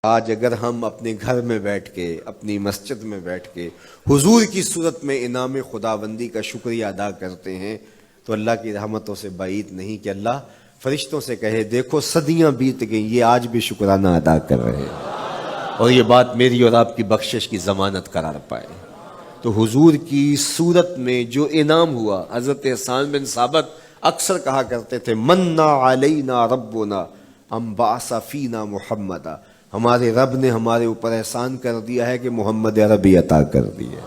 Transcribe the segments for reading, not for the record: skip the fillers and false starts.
آج اگر ہم اپنے گھر میں بیٹھ کے اپنی مسجد میں بیٹھ کے حضور کی صورت میں انعام خداوندی کا شکریہ ادا کرتے ہیں تو اللہ کی رحمتوں سے بعید نہیں کہ اللہ فرشتوں سے کہے دیکھو صدیاں بیت گئیں یہ آج بھی شکرانہ ادا کر رہے ہیں اور یہ بات میری اور آپ کی بخشش کی ضمانت قرار پائے۔ تو حضور کی صورت میں جو انعام ہوا، حضرت حسان بن ثابت اکثر کہا کرتے تھے منّا علینا ربنا ام بعث فینا محمدا، ہمارے رب نے ہمارے اوپر احسان کر دیا ہے کہ محمد عربی عطا کر دی ہے۔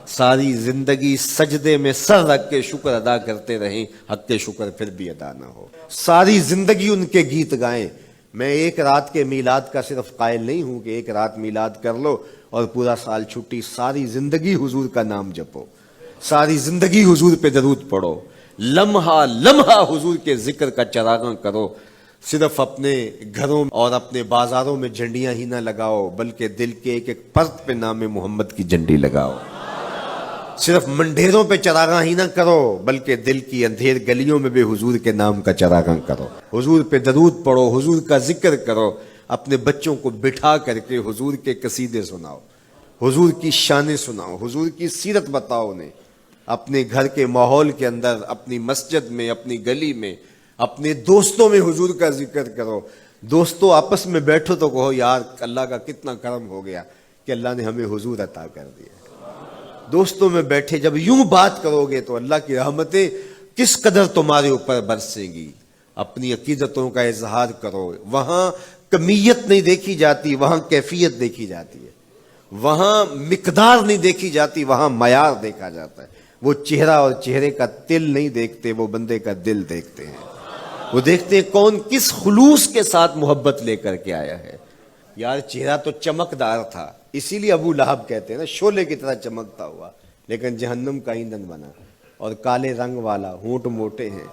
ساری زندگی سجدے میں سر رکھ کے شکر ادا کرتے رہیں، حق کے شکر پھر بھی ادا نہ ہو۔ ساری زندگی ان کے گیت گائیں۔ میں ایک رات کے میلاد کا صرف قائل نہیں ہوں کہ ایک رات میلاد کر لو اور پورا سال چھٹی، ساری زندگی حضور کا نام جپو، ساری زندگی حضور پہ درود پڑھو، لمحہ لمحہ حضور کے ذکر کا چراغاں کرو۔ صرف اپنے گھروں اور اپنے بازاروں میں جھنڈیاں ہی نہ لگاؤ بلکہ دل کے ایک ایک پرت پہ نام محمد کی جھنڈی لگاؤ۔ صرف منڈیروں پہ چراغاں ہی نہ کرو بلکہ دل کی اندھیر گلیوں میں بھی حضور کے نام کا چراغاں کرو، حضور پہ درود پڑھو، حضور کا ذکر کرو، اپنے بچوں کو بٹھا کر کے حضور کے قصیدے سناؤ، حضور کی شانیں سناؤ، حضور کی سیرت بتاؤ انہیں۔ اپنے گھر کے ماحول کے اندر، اپنی مسجد میں، اپنی گلی میں، اپنے دوستوں میں حضور کا ذکر کرو۔ دوستوں آپس میں بیٹھو تو کہو یار اللہ کا کتنا کرم ہو گیا کہ اللہ نے ہمیں حضور عطا کر دیا۔ دوستوں میں بیٹھے جب یوں بات کرو گے تو اللہ کی رحمتیں کس قدر تمہارے اوپر برسیں گی۔ اپنی عقیدتوں کا اظہار کرو، وہاں کمیت نہیں دیکھی جاتی، وہاں کیفیت دیکھی جاتی ہے، وہاں مقدار نہیں دیکھی جاتی، وہاں معیار دیکھا جاتا ہے۔ وہ چہرہ اور چہرے کا تل نہیں دیکھتے، وہ بندے کا دل دیکھتے ہیں، وہ دیکھتے ہیں کون کس خلوص کے ساتھ محبت لے کر کے آیا ہے۔ یار چہرہ تو چمکدار تھا، اسی لیے ابو لہب کہتے ہیں نا شعلے کی طرح چمکتا ہوا، لیکن جہنم کا ایندھن بنا، اور کالے رنگ والا، ہونٹ موٹے ہیں،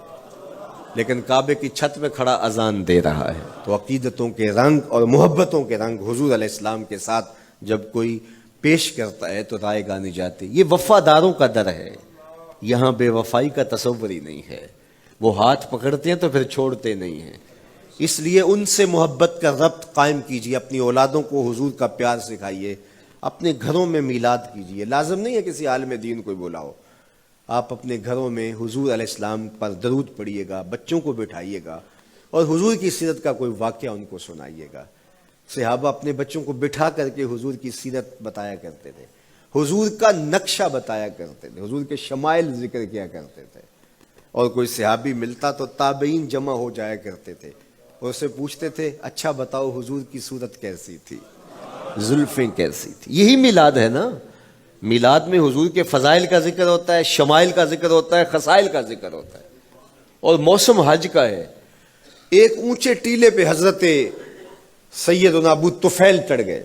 لیکن کعبے کی چھت میں کھڑا اذان دے رہا ہے۔ تو عقیدتوں کے رنگ اور محبتوں کے رنگ حضور علیہ السلام کے ساتھ جب کوئی پیش کرتا ہے تو رائے گانے جاتے۔ یہ وفاداروں کا در ہے، یہاں بے وفائی کا تصور ہی نہیں ہے۔ وہ ہاتھ پکڑتے ہیں تو پھر چھوڑتے نہیں ہیں، اس لیے ان سے محبت کا ربط قائم کیجیے، اپنی اولادوں کو حضور کا پیار سکھائیے، اپنے گھروں میں میلاد کیجیے۔ لازم نہیں ہے کسی عالم دین کوئی بولا ہو، آپ اپنے گھروں میں حضور علیہ السلام پر درود پڑھیے گا، بچوں کو بٹھائیے گا اور حضور کی سیرت کا کوئی واقعہ ان کو سنائیے گا۔ صحابہ اپنے بچوں کو بٹھا کر کے حضور کی سیرت بتایا کرتے تھے، حضور کا نقشہ بتایا کرتے تھے، حضور کے شمائل ذکر کیا کرتے تھے، اور کوئی صحابی ملتا تو تابعین جمع ہو جایا کرتے تھے اور اسے پوچھتے تھے اچھا بتاؤ حضور کی صورت کیسی تھی، زلفیں کیسی تھی۔ یہی میلاد ہے نا، میلاد میں حضور کے فضائل کا ذکر ہوتا ہے، شمائل کا ذکر ہوتا ہے، خصائل کا ذکر ہوتا ہے۔ اور موسم حج کا ہے، ایک اونچے ٹیلے پہ حضرت سیدنا ابو طفیل چڑھ گئے،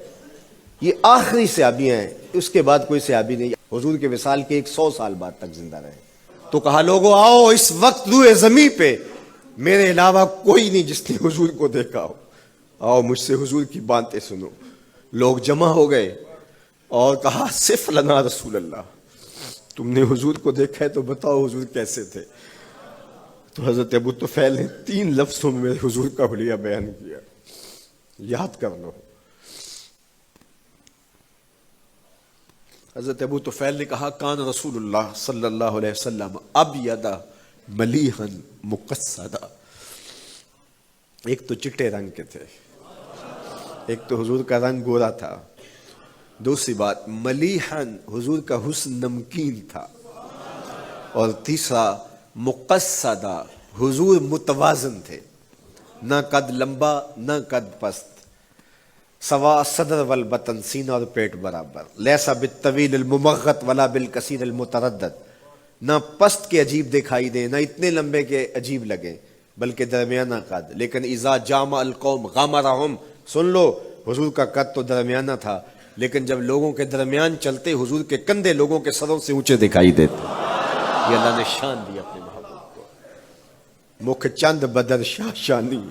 یہ آخری صحابی ہیں، اس کے بعد کوئی صحابی نہیں، حضور کے وصال کے 100 سال بعد تک زندہ رہے۔ تو کہا لوگو آؤ اس وقت روئے زمیں پہ میرے علاوہ کوئی نہیں جس نے حضور کو دیکھا ہو، آؤ مجھ سے حضور کی باتیں سنو۔ لوگ جمع ہو گئے اور کہا صف لنا رسول اللہ، تم نے حضور کو دیکھا ہے تو بتاؤ حضور کیسے تھے۔ تو حضرت ابو طفیل نے 3 لفظوں میں میرے حضور کا حلیہ بیان کیا، یاد کر لو۔ حضرت ابو طفیل نے کہا کان رسول اللہ صلی اللہ علیہ وسلم ابیض ملیحا مقصدا، ایک تو چٹے رنگ کے تھے، ایک تو حضور کا رنگ گورا تھا، دوسری بات ملیحا حضور کا حسن نمکین تھا، اور تیسرا مقصدا حضور متوازن تھے، نہ قد لمبا نہ قد پست، سوا صدر والبطن، سینہ اور پیٹ برابر، لیسا بالطویل الممغط ولا بالکثیر المتردد، نہ پست کے عجیب دکھائی دیں نہ اتنے لمبے کے عجیب لگیں بلکہ درمیانہ قد، لیکن اذا جامع القوم غامرہم، سن لو حضور کا قد تو درمیانہ تھا لیکن جب لوگوں کے درمیان چلتے حضور کے کندھے لوگوں کے سروں سے اونچے دکھائی دیتے۔ یہ اللہ نے شان دی اپنے محبوب کو۔ مکھ چند بدر شاہ شانی،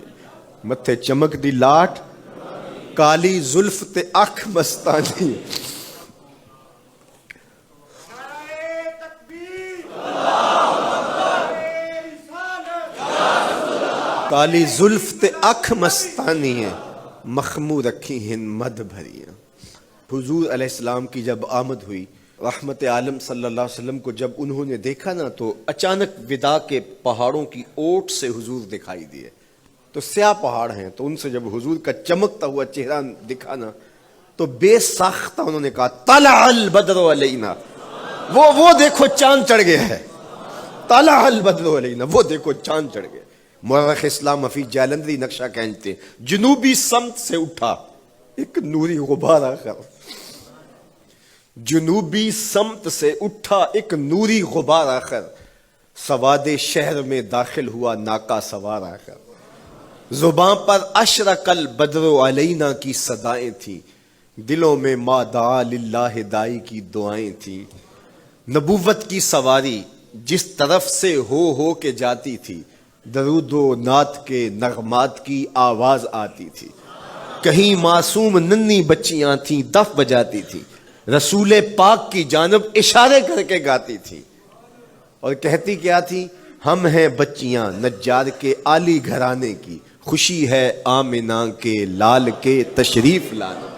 متھے چمک دی لاٹ، کالی زلف تے اکھ مستانی۔ کالی زلف تے اکھ مستانی ہے، مخمو رکھی ہن مد بھریاں۔ حضور علیہ السلام کی جب آمد ہوئی، رحمت عالم صلی اللہ علیہ وسلم کو جب انہوں نے دیکھا نا تو اچانک وداع کے پہاڑوں کی اوٹ سے حضور دکھائی دیے۔ تو سیاہ پہاڑ ہیں، تو ان سے جب حضور کا چمکتا ہوا چہرہ دکھا نا تو بے ساختہ انہوں نے کہا طلع البدر علینا، وہ دیکھو چاند چڑھ گیا ہے، طلع البدر علینا، وہ دیکھو چاند چڑھ گیا۔ مورخ اسلام حفیظ جالندری نقشہ کھینچتے ہیں، جنوبی سمت سے اٹھا ایک نوری غبار آخر، جنوبی سمت سے اٹھا ایک نوری غبار آخر، سواد شہر میں داخل ہوا ناکا سوار آخر، زباں پر اشرق البدر علینا کی صدائیں تھیں، دلوں میں ما دعا للہ دائی کی دعائیں تھیں، نبوت کی سواری جس طرف سے ہو کے جاتی تھی، درود و نعت کے نغمات کی آواز آتی تھی، کہیں معصوم ننھی بچیاں تھیں دف بجاتی تھی، رسول پاک کی جانب اشارے کر کے گاتی تھی، اور کہتی کیا تھی؟ ہم ہیں بچیاں نجار کے عالی گھرانے کی، خوشی ہے آمنہ کے لال کے تشریف لانے۔